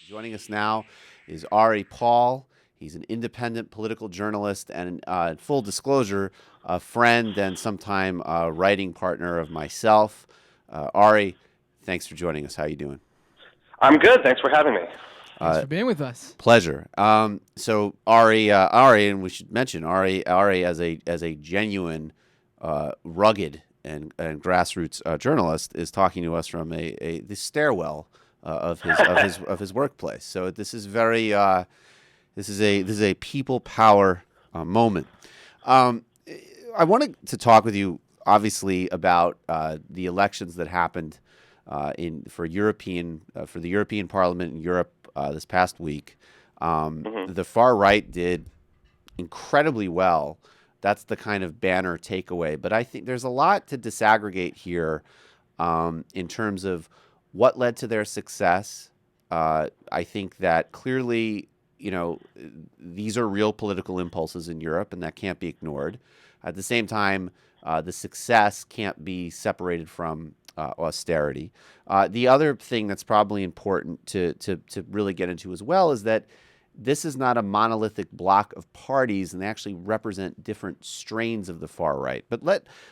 Joining us now is Ari Paul. He's an independent political journalist and, full disclosure, a friend and sometime writing partner of myself. Ari, thanks for joining us. How you doing? I'm good. Thanks for having me. Thanks for being with us. Pleasure. So Ari, and we should mention Ari as a genuine, rugged and grassroots journalist is talking to us from the stairwell of his workplace. So this is very this is a people power moment. I wanted to talk with you, obviously, about the elections that happened for the European Parliament in Europe this past week. The far right did incredibly well. That's the kind of banner takeaway. But I think there's a lot to disaggregate here in terms of what led to their success. I think that clearly, these are real political impulses in Europe, and that can't be ignored. At the same time, the success can't be separated from austerity. The other thing that's probably important to really get into as well is that this is not a monolithic block of parties, and they actually represent different strains of the far right. But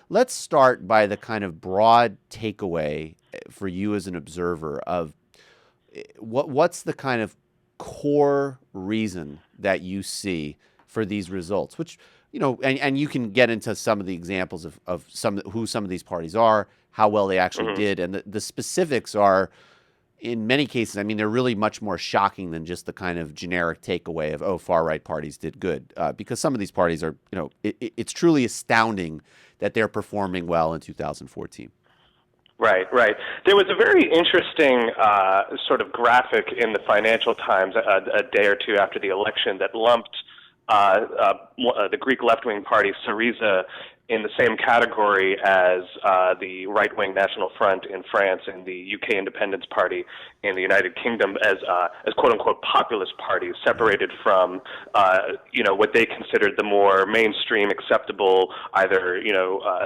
let's start by the kind of broad takeaway for you as an observer of what's the kind of core reason that you see for these results, which, and you can get into some of the examples of some of these parties are, how well they actually did, and the specifics are, in many cases, I mean, they're really much more shocking than just the kind of generic takeaway of, oh, far-right parties did good. Because some of these parties are, it's truly astounding that they're performing well in 2014. Right. There was a very interesting sort of graphic in the Financial Times a day or two after the election that lumped the Greek left-wing party Syriza in the same category as the right-wing National Front in France and the UK Independence Party in the United Kingdom as quote-unquote populist parties, separated from what they considered the more mainstream, acceptable, either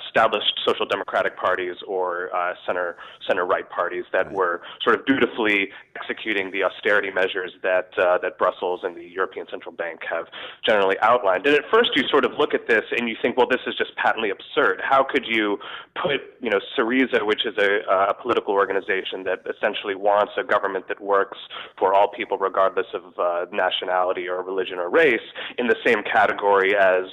established social democratic parties or center-right parties that were sort of dutifully executing the austerity measures that Brussels and the European Central Bank have generally outlined. And at first you sort of look at this and you think, well, this is just patently absurd. How could you put, Syriza, which is a political organization that essentially wants a government that works for all people regardless of nationality or religion or race, in the same category as,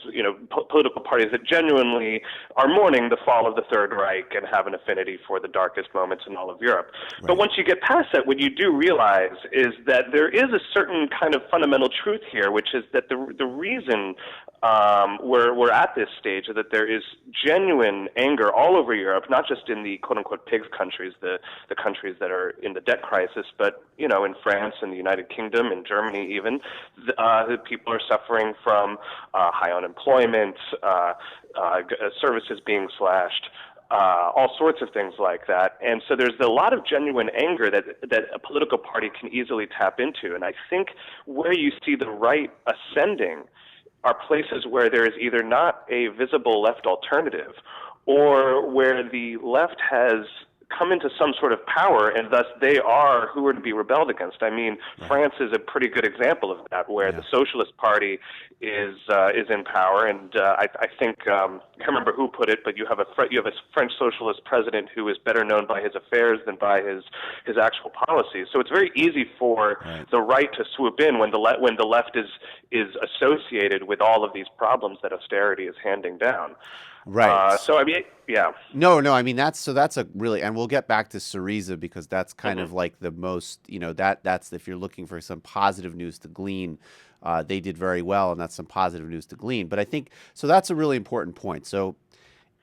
political parties that genuinely are mourning the fall of the Third Reich and have an affinity for the darkest moments in all of Europe. Right. But once you get past that, what you do realize is that there is a certain kind of fundamental truth here, which is that the reason we're at this stage is that there is genuine anger all over Europe, not just in the quote-unquote pigs countries, the countries that are in the debt crisis, but, in France and the United Kingdom and Germany even, the people are suffering from high unemployment, services being slashed, all sorts of things like that. And so there's a lot of genuine anger that a political party can easily tap into. And I think where you see the right ascending are places where there is either not a visible left alternative or where the left has come into some sort of power, and thus they are who are to be rebelled against. I mean, right. France is a pretty good example of that, where the Socialist Party is in power, and I think I can't remember who put it, but you have a French socialist president who is better known by his affairs than by his actual policies. So it's very easy for the right to swoop in when the left is associated with all of these problems that austerity is handing down. Right. So I mean, yeah. No. I mean, that's a really, and we'll get back to Syriza because that's kind of like the most, that's if you're looking for some positive news to glean, they did very well, and that's some positive news to glean. But I think so. That's a really important point. So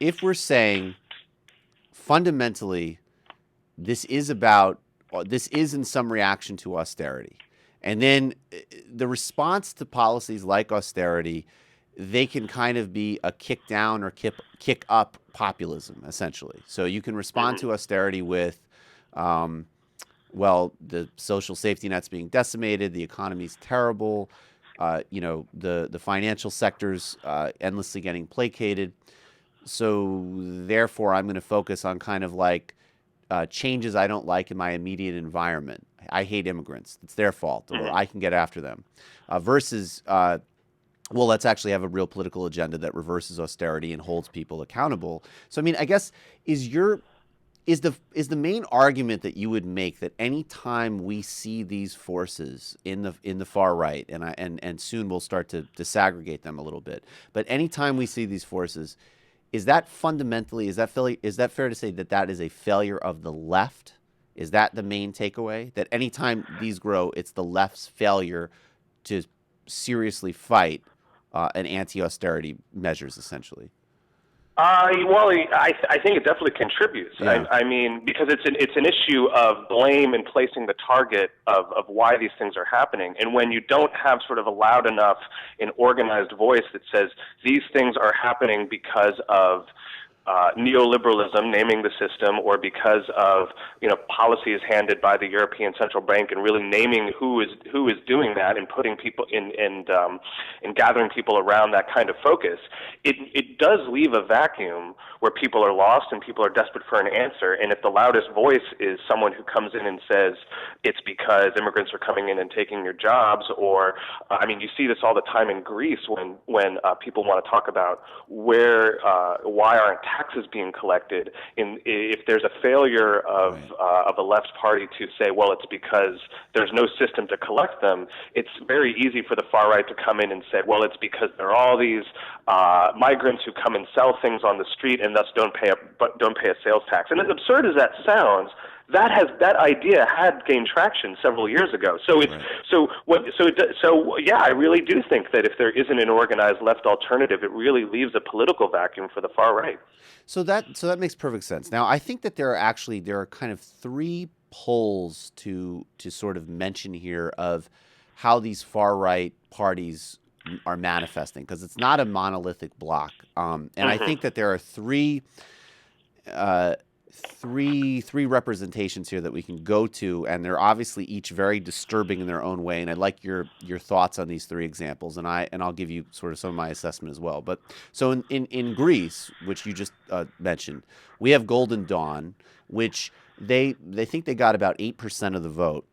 if we're saying fundamentally, this is in some reaction to austerity, and then the response to policies like austerity, they can kind of be a kick down or kick up populism, essentially. So you can respond to austerity with, the social safety net's being decimated, the economy's terrible, the financial sector's endlessly getting placated. So therefore, I'm going to focus on kind of like changes I don't like in my immediate environment. I hate immigrants. It's their fault, or I can get after them. Versus, well, let's actually have a real political agenda that reverses austerity and holds people accountable. So, I mean, I guess is the main argument that you would make that any time we see these forces in the far right, and soon we'll start to disaggregate them a little bit, but anytime we see these forces, is that fundamentally, is that fair to say that that is a failure of the left? Is that the main takeaway? That anytime these grow, it's the left's failure to seriously fight an anti-austerity measures, essentially? Well, I think it definitely contributes. Yeah. I mean, because it's an issue of blame and placing the target of why these things are happening. And when you don't have sort of a loud enough and organized voice that says these things are happening because of neoliberalism, naming the system, or because of policies handed by the European Central Bank, and really naming who is doing that, and putting people in and gathering people around that kind of focus, it does leave a vacuum where people are lost and people are desperate for an answer. And if the loudest voice is someone who comes in and says it's because immigrants are coming in and taking your jobs, or I mean, you see this all the time in Greece when people want to talk about why aren't taxes being collected. If there's a failure of a left party to say, well, it's because there's no system to collect them, it's very easy for the far right to come in and say, well, it's because there are all these migrants who come and sell things on the street and thus don't pay a sales tax. And as absurd as that sounds, that idea had gained traction several years ago. So yeah, I really do think that if there isn't an organized left alternative, it really leaves a political vacuum for the far right. So that makes perfect sense. Now, I think that there are kind of three poles to sort of mention here of how these far right parties are manifesting, because it's not a monolithic block. And I think that there are three representations here that we can go to, and they're obviously each very disturbing in their own way. And I'd like your thoughts on these three examples, and I'll give you sort of some of my assessment as well. But so in Greece, which you just mentioned, we have Golden Dawn, which they think they got about 8% of the vote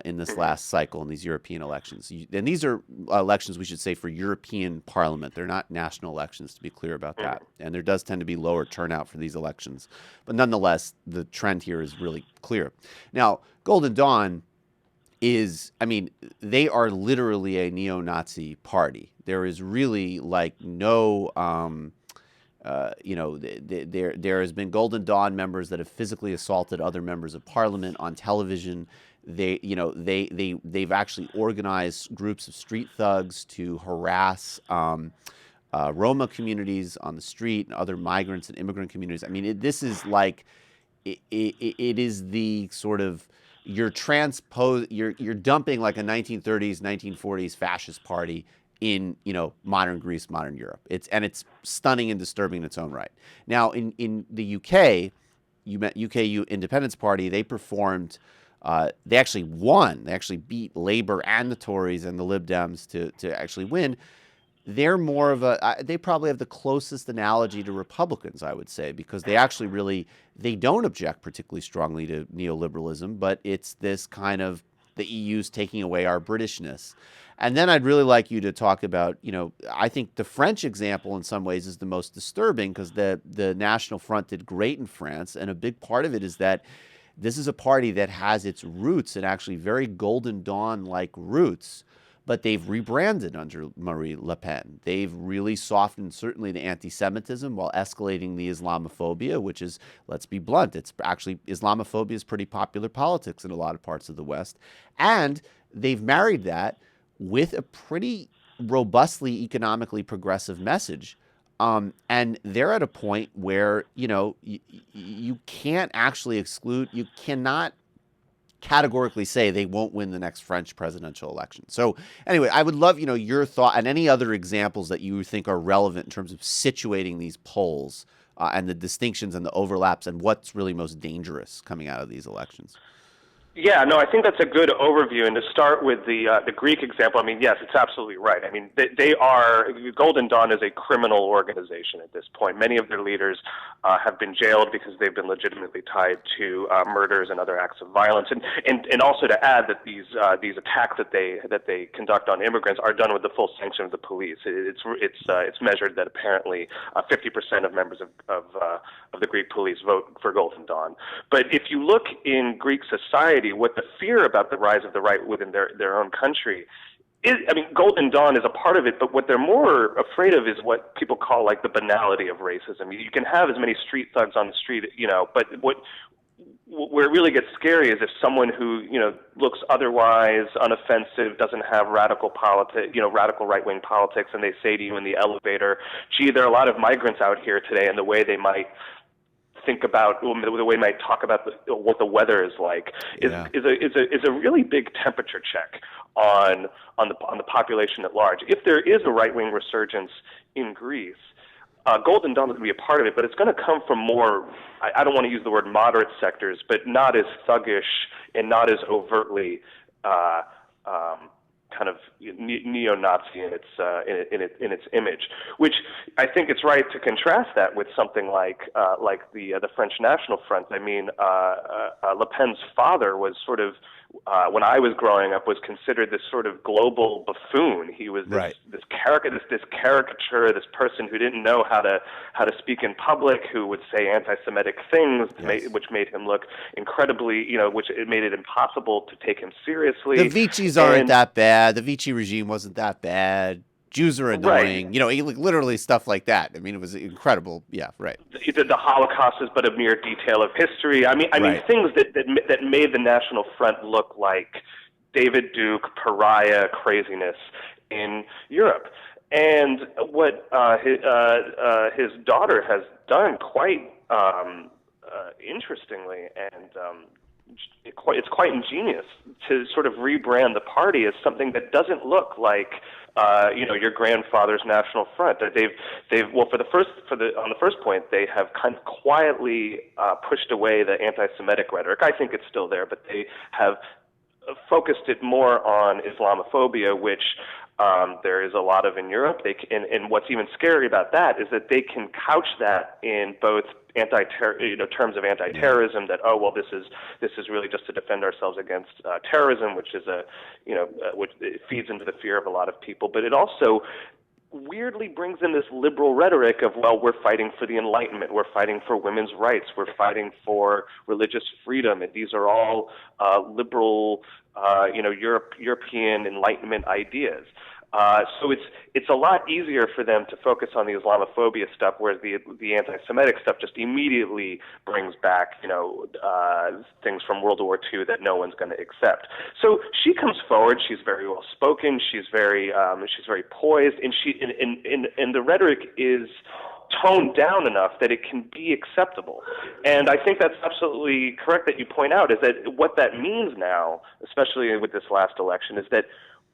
in this last cycle in these European elections. And these are elections, we should say, for European Parliament. They're not national elections, to be clear about that. And there does tend to be lower turnout for these elections. But nonetheless, the trend here is really clear. Now, Golden Dawn is, I mean, they are literally a neo-Nazi party. There is really like no... there has been Golden Dawn members that have physically assaulted other members of parliament on television. They've actually organized groups of street thugs to harass Roma communities on the street and other migrants and immigrant communities. I mean, this is like it is the sort of you're dumping like a 1930s, 1940s fascist party in modern Greece, modern Europe. It's stunning and disturbing in its own right. Now in the UK, UK Independence Party, they performed. They actually won. They actually beat Labour and the Tories and the Lib Dems to actually win. They're more of they probably have the closest analogy to Republicans, I would say, because they actually they don't object particularly strongly to neoliberalism, but it's this kind of the EU's taking away our Britishness. And then I'd really like you to talk about, I think the French example in some ways is the most disturbing, because the National Front did great in France, and a big part of it is that this is a party that has its roots and actually very Golden Dawn-like roots, but they've rebranded under Marie Le Pen. They've really softened certainly the anti-Semitism while escalating the Islamophobia, which is, let's be blunt, it's actually Islamophobia is pretty popular politics in a lot of parts of the West. And they've married that with a pretty robustly economically progressive message. And they're at a point where, you can't actually exclude, you cannot categorically say they won't win the next French presidential election. So anyway, I would love, your thought and any other examples that you think are relevant in terms of situating these polls and the distinctions and the overlaps and what's really most dangerous coming out of these elections. Yeah, no, I think that's a good overview. And to start with the Greek example, I mean, yes, it's absolutely right. I mean, they are Golden Dawn is a criminal organization at this point. Many of their leaders have been jailed because they've been legitimately tied to murders and other acts of violence. And also to add that these attacks that they conduct on immigrants are done with the full sanction of the police. It's measured that apparently 50% of members of the Greek police vote for Golden Dawn. But if you look in Greek society, what the fear about the rise of the right within their own country is, I mean, Golden Dawn is a part of it, but what they're more afraid of is what people call like the banality of racism. You can have as many street thugs on the street, but where it really gets scary is if someone who, looks otherwise unoffensive, doesn't have radical radical right-wing politics, and they say to you in the elevator, gee, there are a lot of migrants out here today, and the way they might think about the way they might talk about what the weather is like is a really big temperature check on the population at large. If there is a right-wing resurgence in Greece, Golden Dawn is going to be a part of it, but it's going to come from more, I don't want to use the word moderate sectors, but not as thuggish and not as overtly kind of neo-Nazi in its image, which I think it's right to contrast that with something like the French National Front. I mean, Le Pen's father was sort of, when I was growing up, was considered this sort of global buffoon. He was this caricature, this person who didn't know how to speak in public, who would say anti-Semitic things, which made him look incredibly, which it made it impossible to take him seriously. The Vichys aren't that bad. The Vichy regime wasn't that bad. Jews are annoying. Right. Literally stuff like that. I mean, it was incredible. Yeah, right. The Holocaust is but a mere detail of history. I mean, things that made the National Front look like David Duke pariah craziness in Europe. And what his daughter has done quite interestingly and it's quite ingenious to sort of rebrand the party as something that doesn't look like your grandfather's National Front. On the first point, they have kind of quietly pushed away the anti-Semitic rhetoric. I think it's still there, but they have focused it more on Islamophobia, which there is a lot of in Europe. And what's even scary about that is that they can couch that in both terms of anti-terrorism. That this is really just to defend ourselves against terrorism, which is which it feeds into the fear of a lot of people. But it also weirdly brings in this liberal rhetoric of, well, we're fighting for the Enlightenment, we're fighting for women's rights, we're fighting for religious freedom, and these are all liberal, European Enlightenment ideas. So it's a lot easier for them to focus on the Islamophobia stuff, whereas the anti-Semitic stuff just immediately brings back things from World War II that no one's going to accept. So she comes forward. She's very well spoken. She's very poised, and the rhetoric is toned down enough that it can be acceptable. And I think that's absolutely correct that you point out, is that what that means now, especially with this last election, is that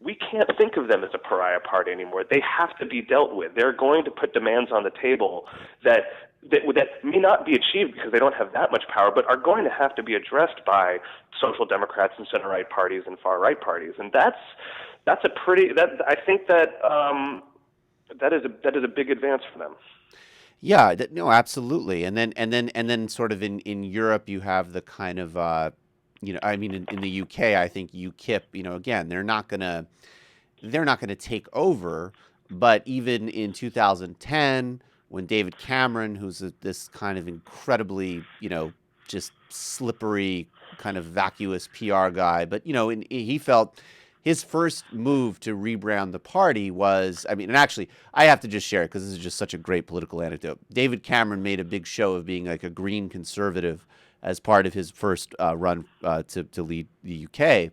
we can't think of them as a pariah party anymore. They have to be dealt with. They're going to put demands on the table that may not be achieved because they don't have that much power, but are going to have to be addressed by social democrats and center-right parties and far-right parties. And I think that is a big advance for them. Yeah, no, absolutely. And then sort of in Europe, you have the kind of in the UK, I think UKIP, again, they're not gonna take over. But even in 2010, when David Cameron, who's this kind of incredibly, just slippery, kind of vacuous PR guy, but he felt his first move to rebrand the party was, and actually, I have to just share it because this is just such a great political anecdote. David Cameron made a big show of being like a green conservative as part of his first run to lead the UK.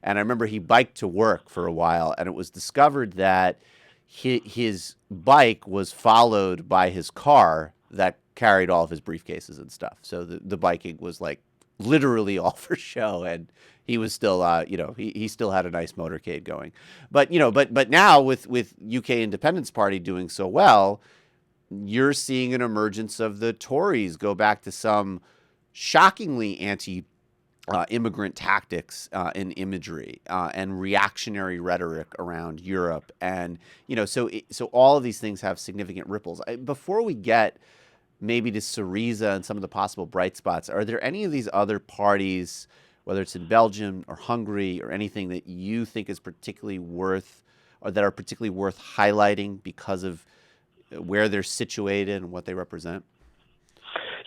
And I remember he biked to work for a while, and it was discovered that his bike was followed by his car that carried all of his briefcases and stuff. So the biking was like literally all for show, and he was still, he still had a nice motorcade going. But now with UK Independence Party doing so well, you're seeing an emergence of the Tories go back to some shockingly immigrant tactics and imagery and reactionary rhetoric around Europe, and so all of these things have significant ripples. Before we get maybe to Syriza and some of the possible bright spots, are there any of these other parties, whether it's in Belgium or Hungary or anything, that you think is particularly worth, or that are particularly worth highlighting because of where they're situated and what they represent?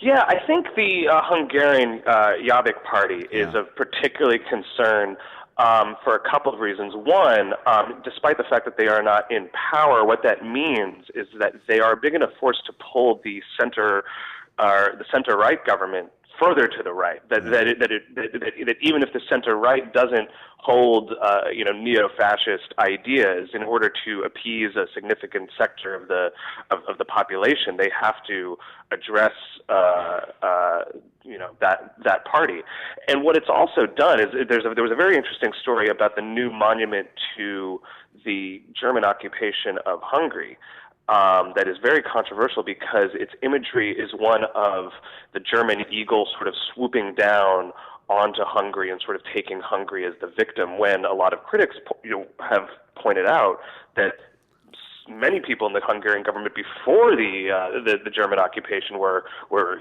Yeah, I think the Hungarian Jobbik Party is of particularly concern for a couple of reasons. One, despite the fact that they are not in power, what that means is that they are a big enough force to pull the center-right government further to the right. That even if the center-right doesn't hold neo-fascist ideas, in order to appease a significant sector of the population, they have to address that party. And what it's also done is there was a very interesting story about the new monument to the German occupation of Hungary. That is very controversial because its imagery is one of the German eagle sort of swooping down onto Hungary and sort of taking Hungary as the victim, when a lot of critics have pointed out that many people in the Hungarian government before the German occupation were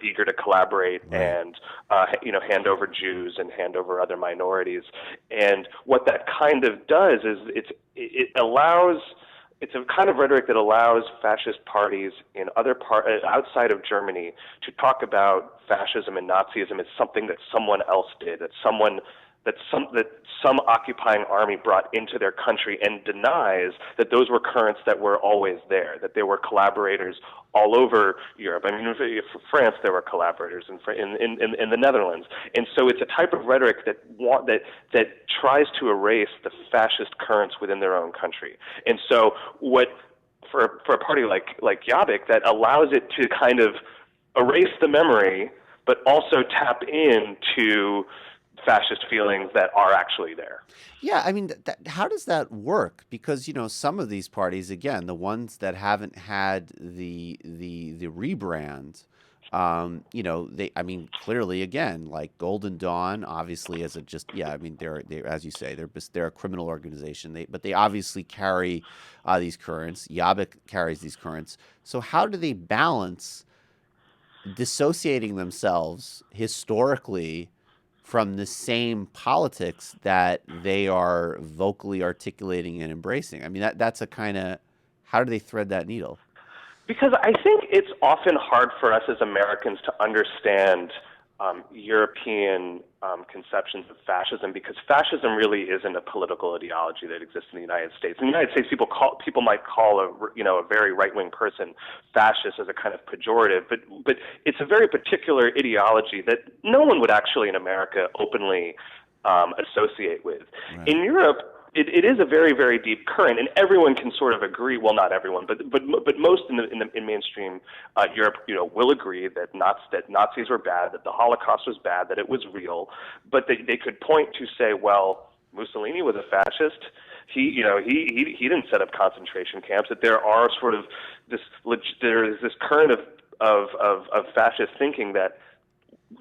eager to collaborate and hand over Jews and hand over other minorities. And what that kind of does is it's a kind of rhetoric that allows fascist parties in outside of Germany to talk about fascism and Nazism as something that someone else did, that some occupying army brought into their country, and denies that those were currents that were always there, that there were collaborators all over Europe. I mean, for France, there were collaborators in the Netherlands. And so it's a type of rhetoric that tries to erase the fascist currents within their own country. And so for a party like Jobbik, that allows it to kind of erase the memory, but also tap into fascist feelings that are actually there. Yeah, I mean, how does that work? Because some of these parties, again, the ones that haven't had the rebrand, clearly, again, like Golden Dawn, obviously, they're as you say, they're a criminal organization. But they obviously carry these currents. Jobbik carries these currents. So how do they balance dissociating themselves historically from the same politics that they are vocally articulating and embracing? I mean, that's a kind of, how do they thread that needle? Because I think it's often hard for us as Americans to understand European conceptions of fascism, because fascism really isn't a political ideology that exists in the United States. In the United States, people might call a very right-wing person fascist as a kind of pejorative, but it's a very particular ideology that no one would actually in America openly associate with. Right. In Europe, it is a very, very deep current, and everyone can sort of agree. Well, not everyone, but most in mainstream Europe, will agree that Nazis were bad, that the Holocaust was bad, that it was real. But they could point to say, well, Mussolini was a fascist. He didn't set up concentration camps. That there are sort of there is this current of fascist thinking that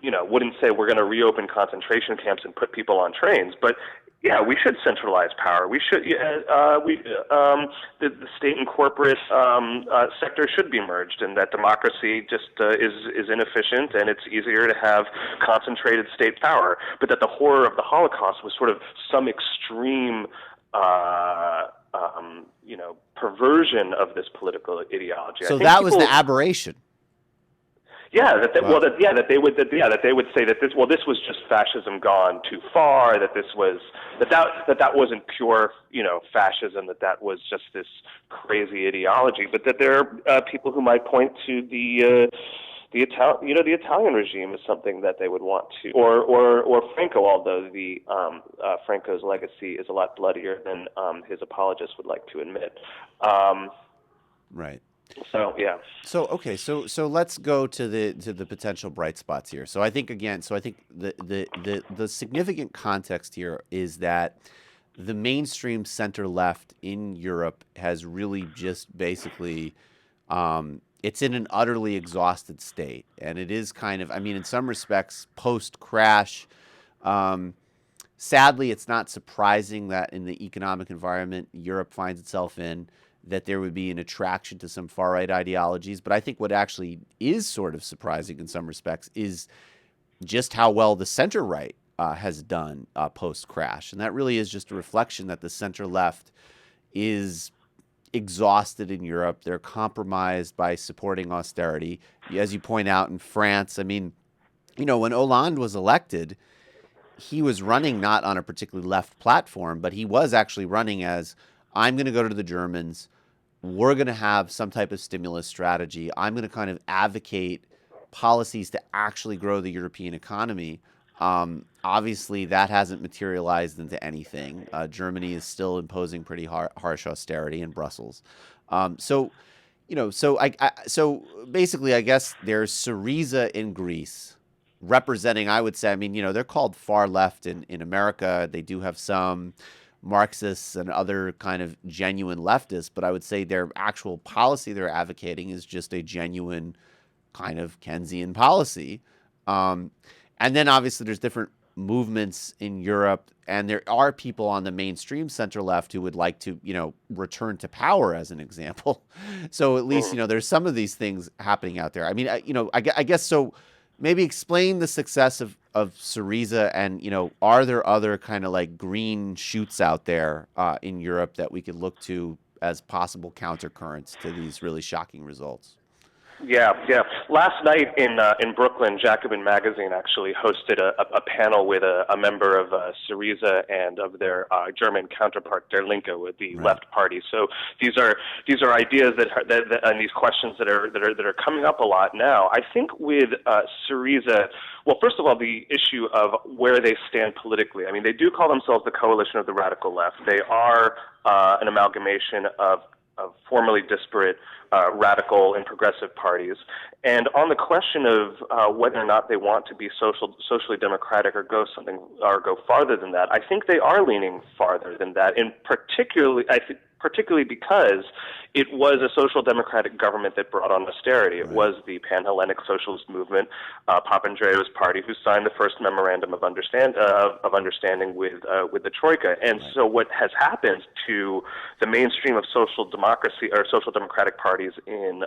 wouldn't say we're going to reopen concentration camps and put people on trains, but yeah, we should centralize power. We should. The state and corporate sector should be merged, and that democracy just is inefficient, and it's easier to have concentrated state power. But that the horror of the Holocaust was sort of some extreme, perversion of this political ideology. So that was the aberration. Yeah, that they would say that this was just fascism gone too far. That that wasn't pure fascism. That was just this crazy ideology. But that there are people who might point to the Italian regime as something that they would want to, or Franco, although Franco's legacy is a lot bloodier than his apologists would like to admit. Right. So yeah. So okay. So let's go to the potential bright spots here. So I think the significant context here is that the mainstream center left in Europe has really just basically it's in an utterly exhausted state, and it is kind of, I mean, in some respects post crash. Um, Sadly, it's not surprising that in the economic environment Europe finds itself in, that there would be an attraction to some far right ideologies. But I think what actually is sort of surprising in some respects is just how well the center right has done post crash. And that really is just a reflection that the center left is exhausted in Europe. They're compromised by supporting austerity. As you point out in France, I mean, when Hollande was elected, he was running not on a particularly left platform, but he was actually running as, I'm going to go to the Germans. We're going to have some type of stimulus strategy. I'm going to kind of advocate policies to actually grow the European economy. Obviously, that hasn't materialized into anything. Germany is still imposing pretty harsh austerity in Brussels. So basically, I guess there's Syriza in Greece representing, I would say, I mean, they're called far left in America. They do have some Marxists and other kind of genuine leftists, but I would say their actual policy they're advocating is just a genuine kind of Keynesian policy. And then obviously there's different movements in Europe, and there are people on the mainstream center left who would like to, return to power, as an example. So at least, there's some of these things happening out there. I mean, I guess so. Maybe explain the success of Syriza, and are there other kind of like green shoots out there in Europe that we could look to as possible countercurrents to these really shocking results? Yeah, yeah. Last night in Brooklyn, Jacobin Magazine actually hosted a panel with a member of Syriza and of their German counterpart, Der Linke, with the left party. So these are ideas that and these questions that are coming up a lot now. I think with Syriza, well, first of all, the issue of where they stand politically. I mean, they do call themselves the coalition of the radical left. They are an amalgamation of formerly disparate radical and progressive parties. And on the question of whether or not they want to be socially democratic or go farther than that, I think they are leaning farther than that. And particularly because it was a social democratic government that brought on austerity. It was the Pan-Hellenic Socialist Movement, Papandreou's party, who signed the first memorandum of understanding with the Troika. And so what has happened to the mainstream of social democracy or social democratic parties in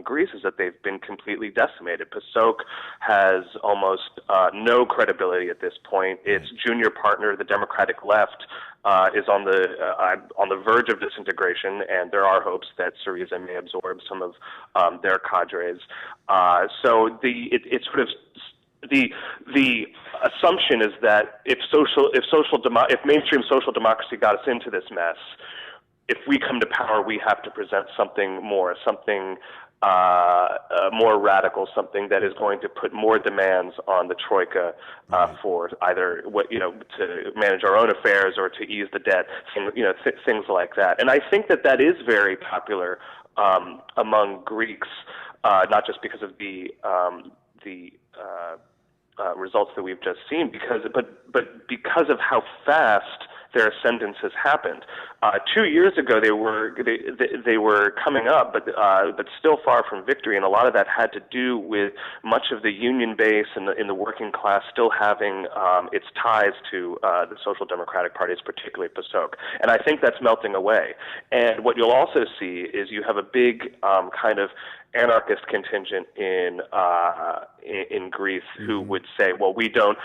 Greece is that they've been completely decimated. PASOK has almost no credibility at this point. Its junior partner, the Democratic Left, is on the verge of disintegration, and there are hopes that Syriza may absorb some of their cadres. So the assumption is that if mainstream social democracy got us into this mess, if we come to power, we have to present something more, something more radical, something that is going to put more demands on the Troika for either to manage our own affairs or to ease the debt, things like that. And I think that is very popular among Greeks, not just because of the results that we've just seen, but because of how fast their ascendance has happened. 2 years ago, they were coming up, but still far from victory, and a lot of that had to do with much of the union base and in the working class still having its ties to the social democratic parties, particularly PASOK. And I think that's melting away. And what you'll also see is you have a big kind of anarchist contingent in Greece who would say, well, we don't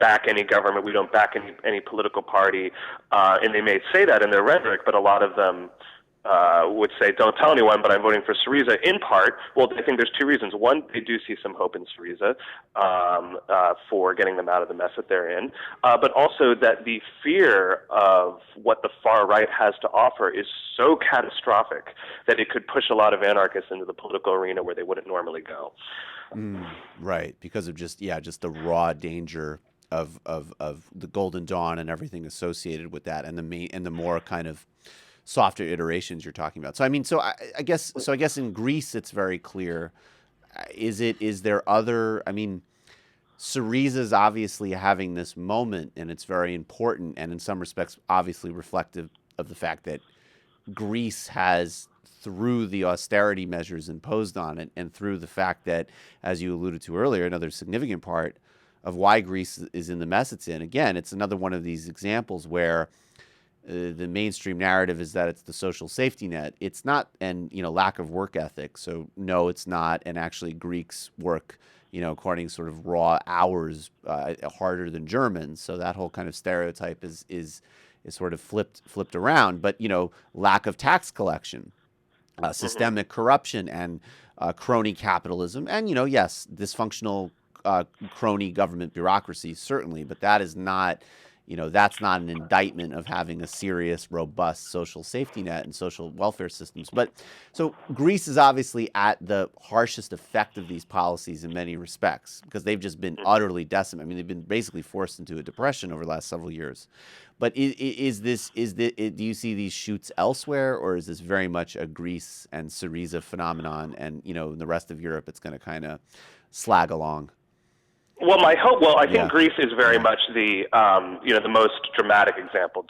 back any government, we don't back any political party, and they may say that in their rhetoric, but a lot of them would say, don't tell anyone, but I'm voting for Syriza, in part. Well, I think there's two reasons. One, they do see some hope in Syriza for getting them out of the mess that they're in, but also that the fear of what the far right has to offer is so catastrophic that it could push a lot of anarchists into the political arena where they wouldn't normally go. Right, because of just the raw danger of the Golden Dawn and everything associated with that, and the more kind of softer iterations you're talking about. So I mean, I guess in Greece it's very clear. Is there other? I mean, Syriza's obviously having this moment, and it's very important, and in some respects, obviously reflective of the fact that Greece has, through the austerity measures imposed on it, and through the fact that, as you alluded to earlier, another significant part why Greece is in the mess it's in. Again, it's another one of these examples where the mainstream narrative is that it's the social safety net. It's not, and lack of work ethic. So no, it's not. And actually, Greeks work, according to sort of raw hours, harder than Germans. So that whole kind of stereotype is sort of flipped around. But lack of tax collection, systemic corruption, and crony capitalism, and yes, dysfunctional crony government bureaucracy, certainly. But that is not. That's not an indictment of having a serious, robust social safety net and social welfare systems. But so Greece is obviously at the harshest effect of these policies in many respects because they've just been utterly decimated. I mean, they've been basically forced into a depression over the last several years. But do you see these shoots elsewhere, or is this very much a Greece and Syriza phenomenon, and in the rest of Europe it's going to kind of slag along? Well, I think Greece is very much the the most dramatic example,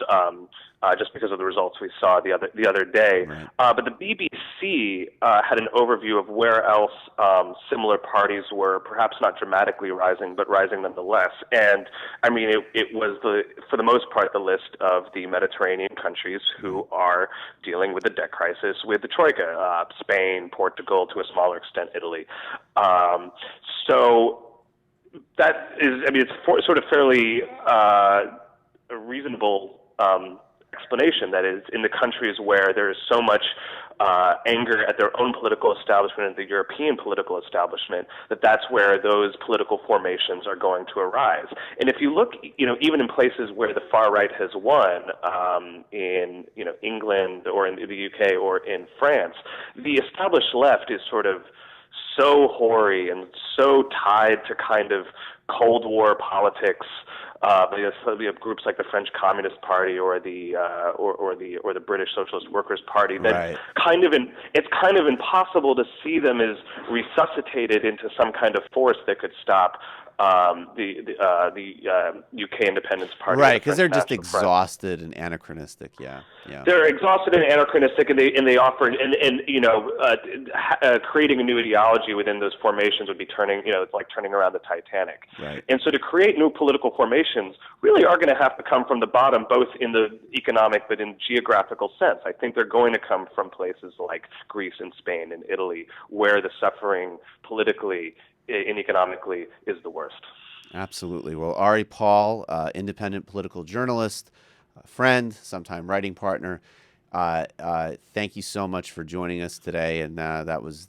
just because of the results we saw the other day. Right. But the BBC had an overview of where else similar parties were, perhaps not dramatically rising, but rising nonetheless. And I mean, it was for the most part the list of the Mediterranean countries who are dealing with the debt crisis with the Troika: Spain, Portugal, to a smaller extent, Italy. So. That is, I mean, it's sort of fairly a reasonable explanation. That is, in the countries where there is so much anger at their own political establishment and the European political establishment, that's where those political formations are going to arise. And if you look, even in places where the far right has won, in England or in the UK or in France, the established left is sort of so hoary and so tied to kind of Cold War politics. We have groups like the French Communist Party or the British Socialist Workers Party that it's kind of impossible to see them as resuscitated into some kind of force that could stop the UK Independence Party, right? Because they're just exhausted and anachronistic. Yeah. They're exhausted and anachronistic, and they offer creating a new ideology within those formations would be turning it's like turning around the Titanic. Right. And so to create new political formations really are going to have to come from the bottom, both in the economic but in geographical sense. I think they're going to come from places like Greece and Spain and Italy, where the suffering politically and economically is the worst. Absolutely. Well, Ari Paul, independent political journalist, friend, sometime writing partner. Thank you so much for joining us today, and that was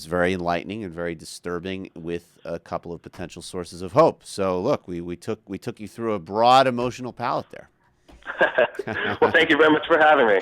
very enlightening and very disturbing, with a couple of potential sources of hope. So, look, we took you through a broad emotional palette there. Well, thank you very much for having me.